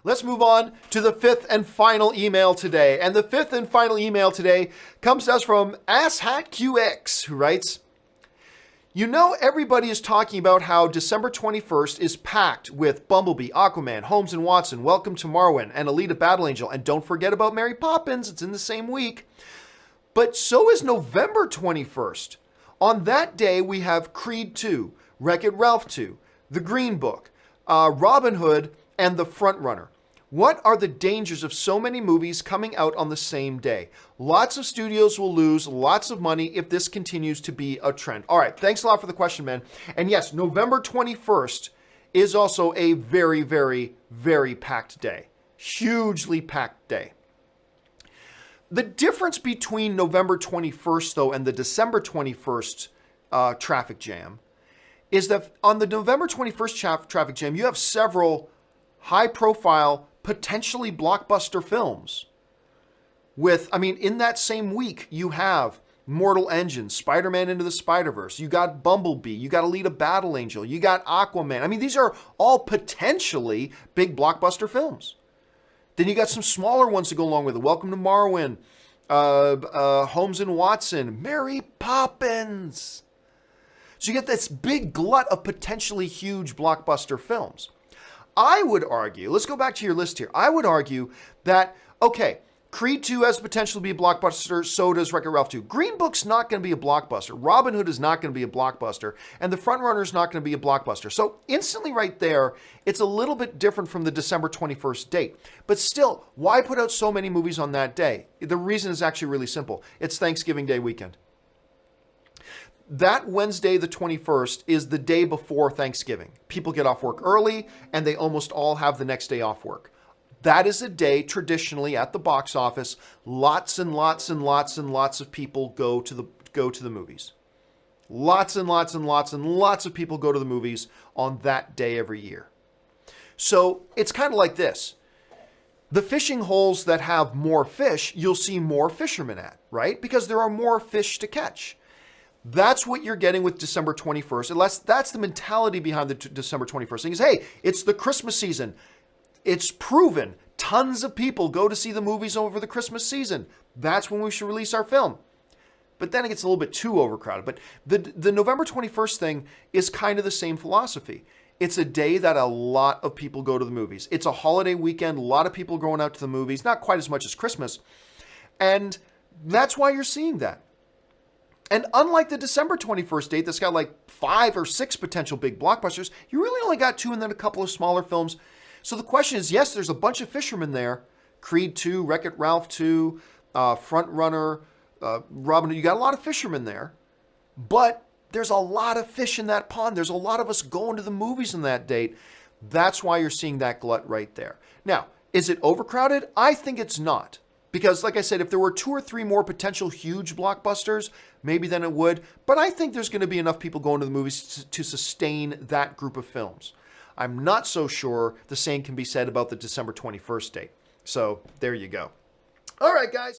Let's move on to the fifth and final email today. And the fifth and final email today comes to us from AsshatQx, who writes, you know, everybody is talking about how December 21st is packed with Bumblebee, Aquaman, Holmes and Watson, Welcome to Marwin, and Alita Battle Angel. And don't forget about Mary Poppins. It's in the same week. But so is November 21st. On that day, we have Creed 2, Wreck-It Ralph 2, The Greenbook, Robin Hood, and The Frontrunner. What are the dangers of so many movies coming out on the same day? Lots of studios will lose lots of money if this continues to be a trend. All right, thanks a lot for the question, man. And yes, November 21st is also a very, very, very packed day. Hugely packed day. The difference between November 21st, though, and the December 21st traffic jam is that on the November 21st traffic jam, you have several high-profile, potentially blockbuster films. In that same week, you have Mortal Engines, Spider-Man Into the Spider-Verse, you got Bumblebee, you got Alita Battle Angel, you got Aquaman. These are all potentially big blockbuster films. Then you got some smaller ones to go along with it. Welcome to Marwin, Holmes and Watson, Mary Poppins. So you get this big glut of potentially huge blockbuster films. I would argue, let's go back to your list here. I would argue that, okay, Creed 2 has potential to be a blockbuster, so does Wreck-It Ralph 2. Greenbook's not going to be a blockbuster. Robin Hood is not going to be a blockbuster. And The Frontrunner is not going to be a blockbuster. So instantly right there, it's a little bit different from the December 21st date. But still, why put out so many movies on that day? The reason is actually really simple. It's Thanksgiving Day weekend. That Wednesday, the 21st, is the day before Thanksgiving. People get off work early, and they almost all have the next day off work. That is a day, traditionally, at the box office, lots and lots and lots and lots of people go to the movies. Lots and lots and lots and lots of people go to the movies on that day every year. So it's kind of like this. The fishing holes that have more fish, you'll see more fishermen at, right? Because there are more fish to catch. That's what you're getting with December 21st. Unless that's the mentality behind the December 21st thing is, hey, it's the Christmas season. It's proven tons of people go to see the movies over the Christmas season. That's when we should release our film. But then it gets a little bit too overcrowded. But the November 21st thing is kind of the same philosophy. It's a day that a lot of people go to the movies. It's a holiday weekend. A lot of people going out to the movies. Not quite as much as Christmas. And that's why you're seeing that. And unlike the December 21st date that's got like 5 or 6 potential big blockbusters, you really only got 2 and then a couple of smaller films. So the question is, yes, there's a bunch of fishermen there. Creed 2, Wreck-It Ralph 2, Frontrunner, Robin Hood. You got a lot of fishermen there. But there's a lot of fish in that pond. There's a lot of us going to the movies on that date. That's why you're seeing that glut right there. Now, is it overcrowded? I think it's not. Because, like I said, if there were 2 or 3 more potential huge blockbusters, maybe then it would. But I think there's going to be enough people going to the movies to sustain that group of films. I'm not so sure the same can be said about the December 21st date. So there you go. All right, guys.